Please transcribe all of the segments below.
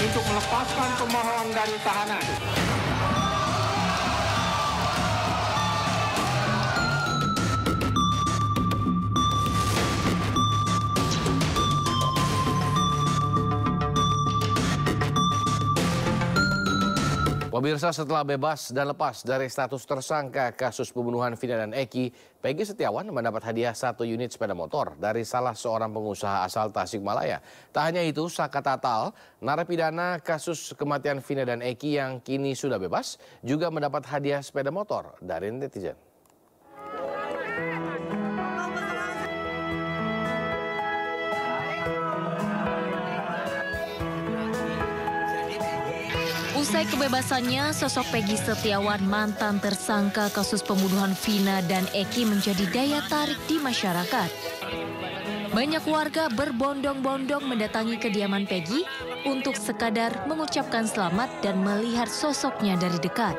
untuk melepaskan pemohon dari tahanan. Pemirsa, setelah bebas dan lepas dari status tersangka kasus pembunuhan Vina dan Eki, Peggy Setiawan mendapat hadiah 1 unit sepeda motor dari salah seorang pengusaha asal Tasikmalaya. Tak hanya itu, Saka Tatal, narapidana kasus kematian Vina dan Eki yang kini sudah bebas, juga mendapat hadiah sepeda motor dari netizen. Usai kebebasannya, sosok Peggy Setiawan, mantan tersangka kasus pembunuhan Vina dan Eki, menjadi daya tarik di masyarakat. Banyak warga berbondong-bondong mendatangi kediaman Peggy untuk sekadar mengucapkan selamat dan melihat sosoknya dari dekat.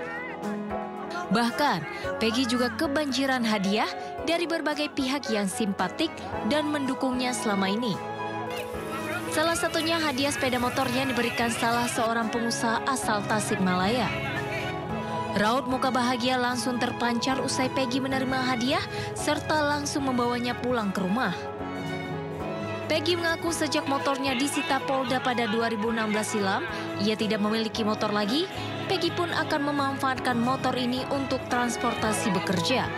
Bahkan, Peggy juga kebanjiran hadiah dari berbagai pihak yang simpatik dan mendukungnya selama ini. Salah satunya hadiah sepeda motor yang diberikan salah seorang pengusaha asal Tasikmalaya. Raut muka bahagia langsung terpancar usai Peggy menerima hadiah serta langsung membawanya pulang ke rumah. Peggy mengaku sejak motornya disita Polda pada 2016 silam, ia tidak memiliki motor lagi. Peggy pun akan memanfaatkan motor ini untuk transportasi bekerja.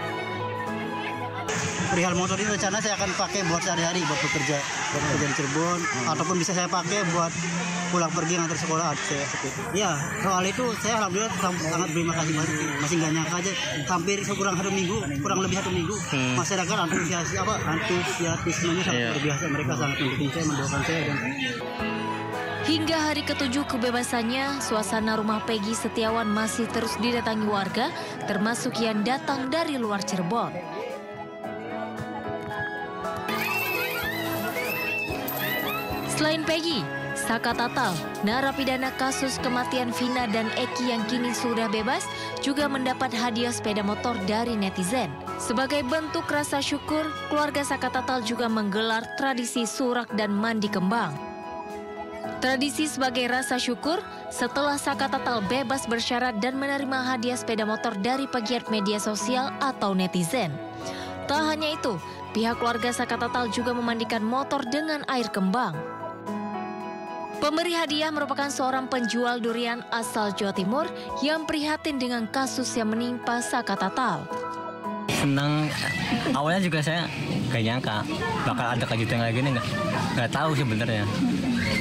Perihal motor ini rencana saya akan pakai buat sehari-hari, buat bekerja di Cirebon, ataupun bisa saya pakai buat pulang pergi ngantar sekolah. Ya, soal itu saya alhamdulillah sangat berterima kasih banget. Masih nggak nyangka aja, hampir kurang lebih 1 minggu. Masyarakat antusiasmenya sangat luar biasa. Mereka sangat mendukung saya, mendoakan saya. Hingga hari ke-7 kebebasannya, suasana rumah Peggy Setiawan masih terus didatangi warga, termasuk yang datang dari luar Cirebon. Selain Peggy, Saka Tatal, narapidana kasus kematian Vina dan Eki yang kini sudah bebas, juga mendapat hadiah sepeda motor dari netizen. Sebagai bentuk rasa syukur, keluarga Saka Tatal juga menggelar tradisi surak dan mandi kembang. Tradisi sebagai rasa syukur setelah Saka Tatal bebas bersyarat dan menerima hadiah sepeda motor dari pegiat media sosial atau netizen. Tak hanya itu, pihak keluarga Saka Tatal juga memandikan motor dengan air kembang. Pemberi hadiah merupakan seorang penjual durian asal Jawa Timur yang prihatin dengan kasus yang menimpa Saka Tatal. Senang, awalnya juga saya gak nyangka bakal ada kejutan kayak gini, nggak tahu sebenarnya.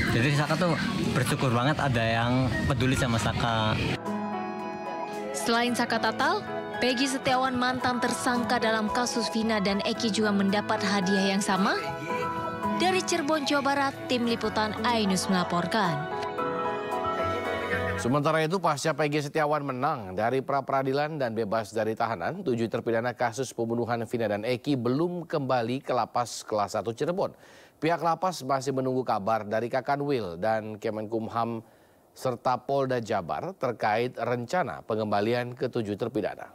Jadi Saka tuh bersyukur banget ada yang peduli sama Saka. Selain Saka Tatal, Peggy Setiawan, mantan tersangka dalam kasus Vina dan Eki, juga mendapat hadiah yang sama. Dari Cirebon, Jawa Barat, Tim Liputan iNews melaporkan. Sementara itu, pasca Peggy Setiawan menang dari pra-peradilan dan bebas dari tahanan, 7 terpidana kasus pembunuhan Vina dan Eki belum kembali ke lapas kelas 1 Cirebon. Pihak lapas masih menunggu kabar dari Kakanwil dan Kemenkumham serta Polda Jabar terkait rencana pengembalian ke-7 terpidana.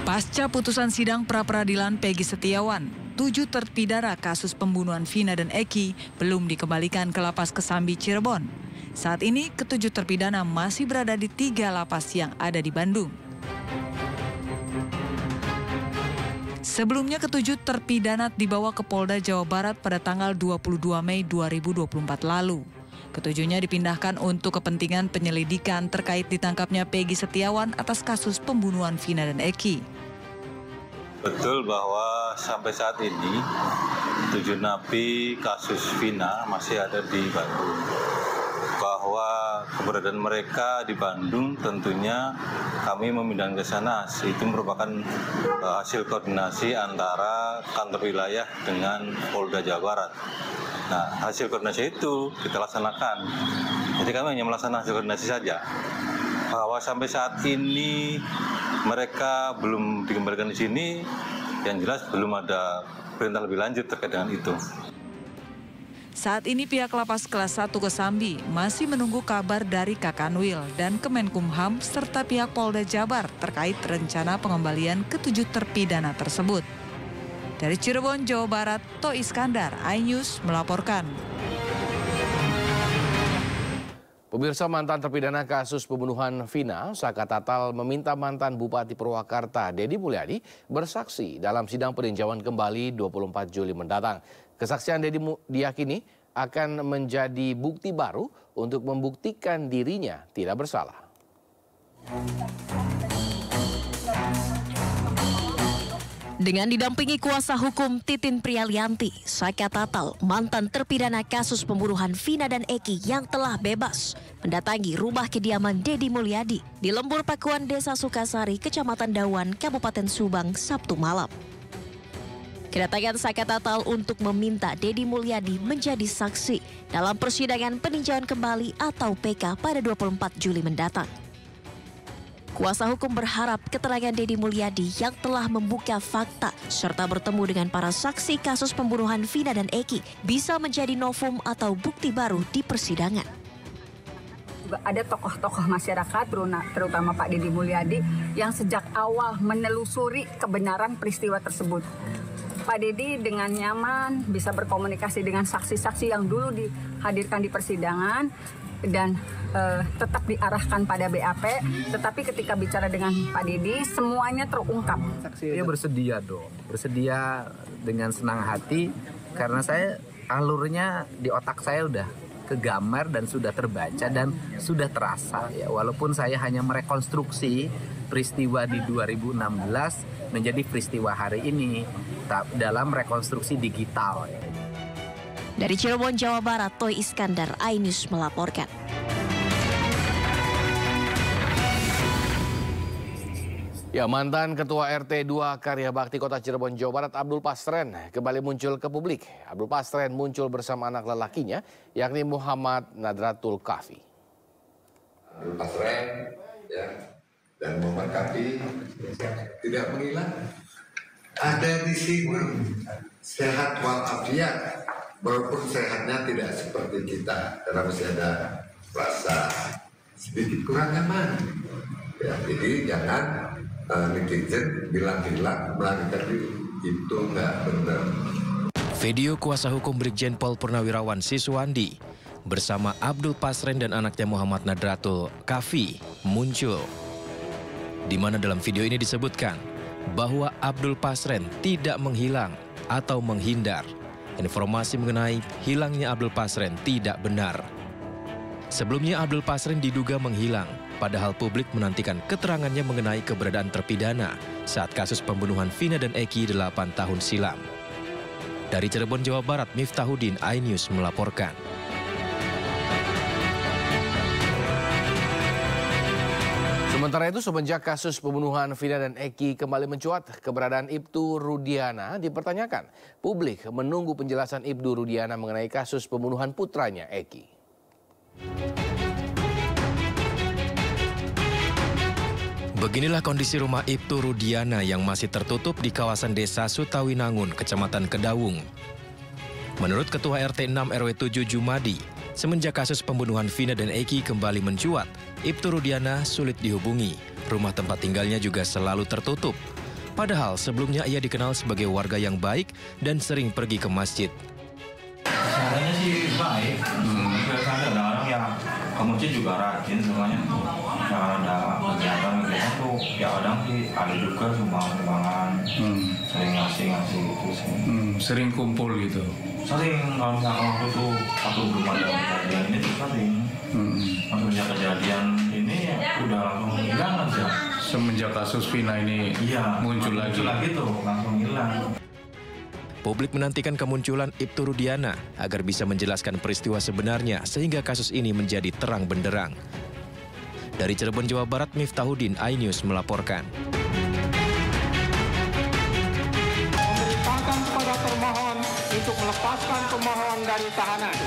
Pasca putusan sidang pra-peradilan Peggy Setiawan, 7 terpidana kasus pembunuhan Vina dan Eki belum dikembalikan ke lapas Kesambi Cirebon. Saat ini, ke-7 terpidana masih berada di 3 lapas yang ada di Bandung. Sebelumnya, ke-7 terpidana dibawa ke Polda Jawa Barat pada tanggal 22 Mei 2024 lalu. Ketujuhnya dipindahkan untuk kepentingan penyelidikan terkait ditangkapnya Peggy Setiawan atas kasus pembunuhan Vina dan Eki. Betul bahwa sampai saat ini 7 napi kasus Vina masih ada di Bandung. Bahwa keberadaan mereka di Bandung tentunya kami memindahkan ke sana. Itu merupakan hasil koordinasi antara kantor wilayah dengan Polda Jawa Barat. Nah, hasil koordinasi itu kita laksanakan. Jadi kami hanya melaksanakan hasil koordinasi saja. Bahwa sampai saat ini mereka belum dikembalikan di sini, yang jelas belum ada perintah lebih lanjut terkait dengan itu. Saat ini pihak lapas kelas 1 Kesambi masih menunggu kabar dari Kakanwil dan Kemenkumham serta pihak Polda Jabar terkait rencana pengembalian ke-7 terpidana tersebut. Dari Cirebon, Jawa Barat, To Iskandar, iNews melaporkan. Pemirsa, mantan terpidana kasus pembunuhan Vina, Saka Tatal meminta mantan Bupati Purwakarta, Deddy Mulyadi, bersaksi dalam sidang peninjauan kembali 24 Juli mendatang. Kesaksian Deddy diyakini akan menjadi bukti baru untuk membuktikan dirinya tidak bersalah. Dengan didampingi kuasa hukum Titin Prialianti, Saka Tatal, mantan terpidana kasus pembunuhan Vina dan Eki yang telah bebas, mendatangi rumah kediaman Deddy Mulyadi di Lembur Pakuan, Desa Sukasari, Kecamatan Dawan, Kabupaten Subang, Sabtu malam. Kedatangan Saka Tatal untuk meminta Deddy Mulyadi menjadi saksi dalam persidangan peninjauan kembali atau PK pada 24 Juli mendatang. Kuasa hukum berharap keterangan Deddy Mulyadi yang telah membuka fakta serta bertemu dengan para saksi kasus pembunuhan Vina dan Eki bisa menjadi novum atau bukti baru di persidangan. Juga ada tokoh-tokoh masyarakat, terutama Pak Deddy Mulyadi, yang sejak awal menelusuri kebenaran peristiwa tersebut. Pak Deddy dengan nyaman bisa berkomunikasi dengan saksi-saksi yang dulu dihadirkan di persidangan dan tetap diarahkan pada BAP, tetapi ketika bicara dengan Pak Deddy semuanya terungkap. Dia bersedia dong, bersedia dengan senang hati karena saya alurnya di otak saya udah kegambar dan sudah terbaca dan sudah terasa ya, walaupun saya hanya merekonstruksi peristiwa di 2016 menjadi peristiwa hari ini dalam rekonstruksi digital. Dari Cirebon, Jawa Barat, To Iskandar, iNews melaporkan. Ya, mantan Ketua RT 2 Karya Bakti Kota Cirebon, Jawa Barat, Abdul Pasren kembali muncul ke publik. Abdul Pasren muncul bersama anak lelakinya, yakni Muhammad Nadratul Kafi. Abdul Pasren ya, dan Muhammad Kafi tidak menghilang. Ada di sini, sehat walafiat, walaupun sehatnya tidak seperti kita, karena masih ada rasa sedikit kurang nyaman. Ya, jadi jangan netizen bilang-bilang melarikan diri, itu nggak benar. Video kuasa hukum Brigjen Pol Purnawirawan Siswandi bersama Abdul Pasren dan anaknya Muhammad Nadratul Kafi muncul, di mana dalam video ini disebutkan bahwa Abdul Pasren tidak menghilang atau menghindar. Informasi mengenai hilangnya Abdul Pasren tidak benar. Sebelumnya Abdul Pasren diduga menghilang, padahal publik menantikan keterangannya mengenai keberadaan terpidana saat kasus pembunuhan Vina dan Eki 8 tahun silam. Dari Cirebon, Jawa Barat, Miftahudin, iNews melaporkan. Sementara itu, semenjak kasus pembunuhan Vina dan Eki kembali mencuat, keberadaan Ibtu Rudiana dipertanyakan. Publik menunggu penjelasan Ibtu Rudiana mengenai kasus pembunuhan putranya Eki. Beginilah kondisi rumah Ibtu Rudiana yang masih tertutup di kawasan Desa Sutawinangun, Kecamatan Kedawung. Menurut Ketua RT 6 RW 7 Jumadi, semenjak kasus pembunuhan Vina dan Eki kembali mencuat, Ibtu Rudiana sulit dihubungi. Rumah tempat tinggalnya juga selalu tertutup. Padahal sebelumnya ia dikenal sebagai warga yang baik dan sering pergi ke masjid. Caranya sih baik. Biasanya ada orang yang ke masjid juga rajin semuanya. Kalau ada kegiatan tuh ya kadang sih ada juga sumbangan, sering ngasih gitu sih. Sering kumpul gitu. Sering, kalau misalkan waktu itu belum ada kejadian ini tuh sering. Semenjak kejadian ini udah langsung hilang aja. Semenjak kasus Vina ini muncul lagi tuh langsung hilang. Publik menantikan kemunculan Ibtu Rudiana agar bisa menjelaskan peristiwa sebenarnya sehingga kasus ini menjadi terang benderang. Dari Cirebon, Jawa Barat, Miftahudin, iNews melaporkan. Memerintahkan kepada termohon untuk melepaskan pemohon dari tahanan.